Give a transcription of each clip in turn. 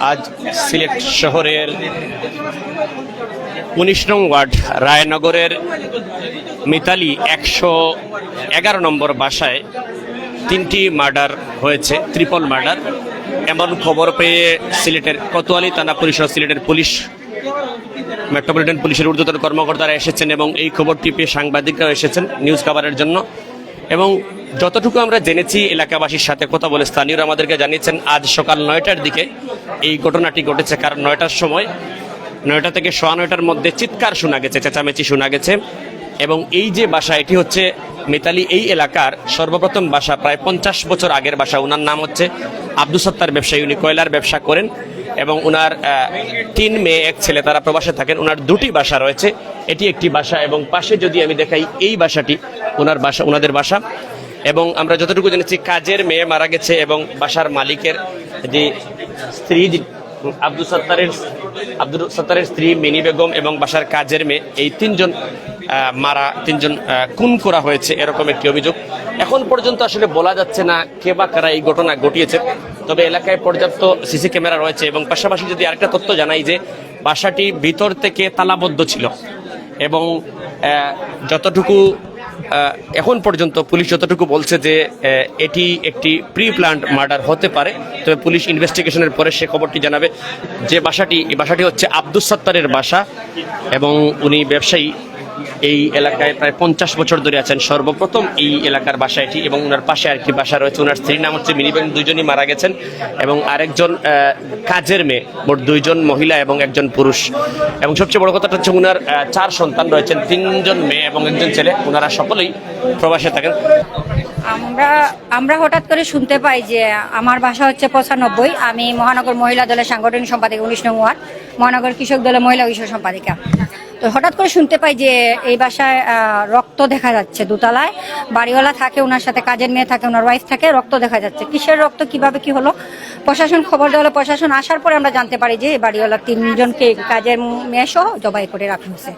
আজ সিলেট শহরের ১৯ নং ওয়ার্ড রায়নগরের মিতালি ১১১ নম্বর বাসায় ৩টি মার্ডার হয়েছে, ট্রিপল মার্ডার। এমন খবর পেয়ে সিলেটের কোতোয়ালি থানা পরিষদ, সিলেটের পুলিশ, মেট্রোপলিটন পুলিশের ঊর্ধ্বতন কর্মকর্তারা এসেছেন এবং এই খবরটি পেয়ে সাংবাদিকরাও এসেছেন নিউজ কভারের জন্য। এবং যতটুকু আমরা জেনেছি, এলাকাবাসীর সাথে কথা বলে স্থানীয়রা আমাদেরকে জানিয়েছেন আজ সকাল ৯টার দিকে এই ঘটনাটি ঘটেছে। কারণ ৯টার সময়, ৯টা থেকে ৯:১০টার মধ্যে চিৎকার শোনা গেছে, চেঁচামেচি শোনা গেছে। এবং এই যে বাসা, এটি হচ্ছে মিতালি এই এলাকার সর্বপ্রথম বাসা, প্রায় ৫০ বছর আগের বাসা। ওনার নাম হচ্ছে আব্দুস সত্তার ব্যবসায়ী, উনি কয়লার ব্যবসা করেন এবং ওনার ৩ মেয়ে ১ ছেলে, তারা প্রবাসে থাকেন। ওনার 2টি বাসা রয়েছে, এটি একটি বাসা এবং পাশে যদি আমি দেখাই এই বাসাটি ওনার বাসা, ওনাদের বাসা। এবং আমরা যতটুকু জেনেছি কাজের মেয়ে মারা গেছে এবং বাসার মালিকের যে স্ত্রী আব্দুল সত্তারের স্ত্রী মিনি বেগম এবং বাসার কাজের মেয়ে, এই 3জন মারা, 3জন খুন করা হয়েছে, এরকম একটি অভিযোগ। এখন পর্যন্ত আসলে বলা যাচ্ছে না কে বা কারা এই ঘটনা ঘটিয়েছে, তবে এলাকায় পর্যাপ্ত সিসি ক্যামেরা রয়েছে। এবং পাশাপাশি যদি আরেকটা তথ্য জানাই যে বাসাটি ভিতর থেকে তালাবদ্ধ ছিল এবং যতটুকু এখন পর্যন্ত পুলিশ যতটুকু বলছে যে এটি একটি প্রি প্ল্যান্ড মার্ডার হতে পারে, তবে পুলিশ ইনভেস্টিগেশনের পরে সে খবরটি জানাবে। যে বাসাটি, এই বাসাটি হচ্ছে আব্দুস সত্তারের বাসা এবং উনি ব্যবসায়ী, এই এলাকায় প্রায় ৫০ বছর ধরে আছেন। সর্বপ্রথম এই এলাকার বাসা এটি এবং ওনার পাশে আরেকটি বাসা রয়েছে। ওনার স্ত্রীর নাম হচ্ছে মিনি বেগম, 2জনই মারা গেছেন এবং আরেকজন কাজের মেয়ে, মোট 2জন মহিলা এবং 1জন পুরুষ। এবং সবচেয়ে বড় কথাটা হচ্ছে ওনার 4 সন্তান রয়েছেন, 3জন মেয়ে এবং 1জন ছেলে। ওনারা সকলেই প্রবাসে থাকেন। আমরা হঠাৎ করে শুনতে পাই যে আমার বাসা হচ্ছে 95, আমি মহানগর মহিলা দলের সাংগঠনিক সম্পাদিকা, 19 নং ওয়ার্ড, মহানগর কৃষক দলের মহিলা বিষয় সম্পাদিকা। তো হঠাৎ করে শুনতে পাই যে এই বাসায় রক্ত দেখা যাচ্ছে, দোতলায় বাড়িওয়ালা থাকে, ওনার সাথে কাজের মেয়ে থাকে, ওনার ওয়াইফ থাকে, রক্ত দেখা যাচ্ছে। কিসের রক্ত, কিভাবে কি হলো? প্রশাসন খবর দেওয়া হলো, প্রশাসন আসার পরে আমরা জানতে পারি যে বাড়িওয়ালা 3জনকে কাজের মেয়ে সহ জবাই করে রাখা হয়েছে।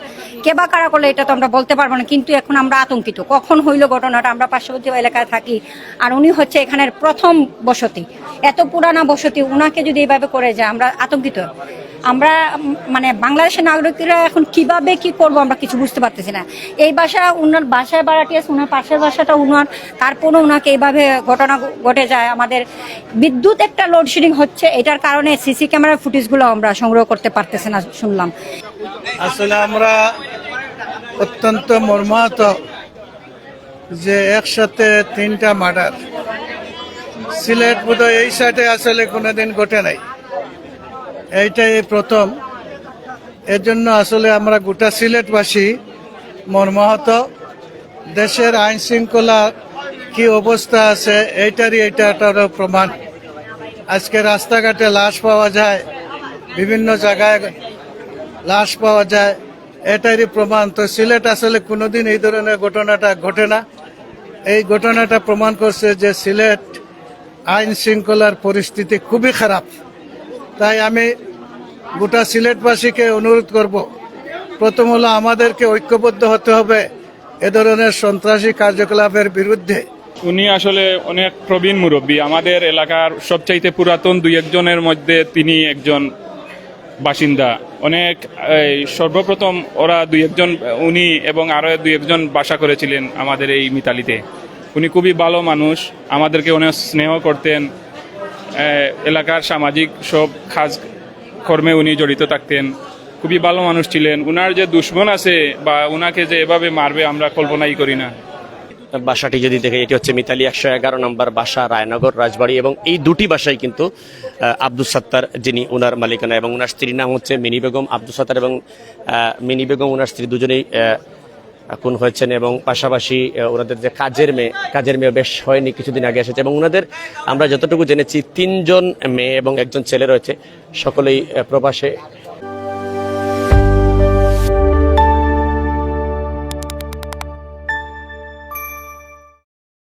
কে বা কারা করলে এটা তো আমরা বলতে পারবো না, কিন্তু এখন আমরা আতঙ্কিত। কখন হইলো ঘটনাটা? আমরা পার্শ্ববর্তী এলাকায় থাকি, আর উনি হচ্ছে এখানের প্রথম বসতি, এত পুরানা বসতি, উনাকে যদি এইভাবে করে যায় আমরা আতঙ্কিত। আমরা মানে বাংলাদেশের নাগরিকরা এখন কিভাবে কি করব আমরা কিছু বুঝতে পারতেছি না। এই বাসা উনার বাসায় বাড়াটি আছে, উনার পাশের বাসাটা উনার, তারপরও উনাকে এইভাবে ঘটনা ঘটে যায়। আমাদের বিদ্যুৎ একটা লোডশেডিং হচ্ছে, এটার কারণে সিসি ক্যামেরার ফুটেজগুলো আমরা সংগ্রহ করতে পারতেছি না শুনলাম। আসলে আমরা অত্যন্ত মর্মাহত যে একসাথে 3টা মার্ডার। সিলেট বোধহয় এই সাইডে আসলে কোনোদিন ঘটে নাই, এইটাই প্রথম। এর জন্য আসলে আমরা গোটা সিলেটবাসী মর্মাহত। দেশের আইন শৃঙ্খলা কি অবস্থা আছে এইটারই এটা একটা প্রমাণ। আজকে রাস্তাঘাটে লাশ পাওয়া যায়, বিভিন্ন জায়গায় লাশ পাওয়া যায়, এটারই প্রমাণ। তো সিলেট আসলে কোনোদিন এই ধরনের ঘটনাটা ঘটে না। এই ঘটনাটা প্রমাণ করছে যে সিলেট আইন শৃঙ্খলার পরিস্থিতি খুবই খারাপ। তাই আমি গোটা সিলেটবাসীকে অনুরোধ করব, প্রথম হলো আমাদেরকে ঐক্যবদ্ধ হতে হবে এ ধরনের সন্ত্রাসী কার্যকলাপের বিরুদ্ধে। উনি আসলে অনেক প্রবীণ মুরব্বী, আমাদের এলাকার সবচাইতে পুরাতন 2-1 জনের মধ্যে তিনি একজন বাসিন্দা। অনেক সর্বপ্রথম ওরা 2-1 জন, উনি এবং আরও 2-1 জন বাসা করেছিলেন আমাদের এই মিতালিতে। উনি খুবই ভালো মানুষ, আমাদেরকে অনেক স্নেহ করতেন, এলাকার সামাজিক সব কাজ কর্মে উনি জড়িত থাকতেন, খুবই ভালো মানুষ ছিলেন। উনার যে দুশ্মন আছে বা উনাকে যে এভাবে মারবে আমরা কল্পনাই করি না। বাসাটি যদি দেখে, এটি হচ্ছে মিতালি ১১১ নম্বর বাসা, রায়নগর রাজবাড়ি। এবং এই 2টি বাসাই কিন্তু আব্দুস সত্তার, যিনি ওনার মালিকানা, এবং ওনার স্ত্রীর নাম হচ্ছে মিনি বেগম। আব্দুস সত্তার এবং মিনি বেগম ওনার স্ত্রী 2জনেই খুন হয়েছেন। এবং পাশাপাশি ওনাদের যে কাজের মেয়ে বেশ হয়নি, কিছুদিন আগে এসেছে। এবং ওনাদের আমরা যতটুকু জেনেছি 3জন মেয়ে এবং 1জন ছেলে রয়েছে, সকলেই প্রবাসে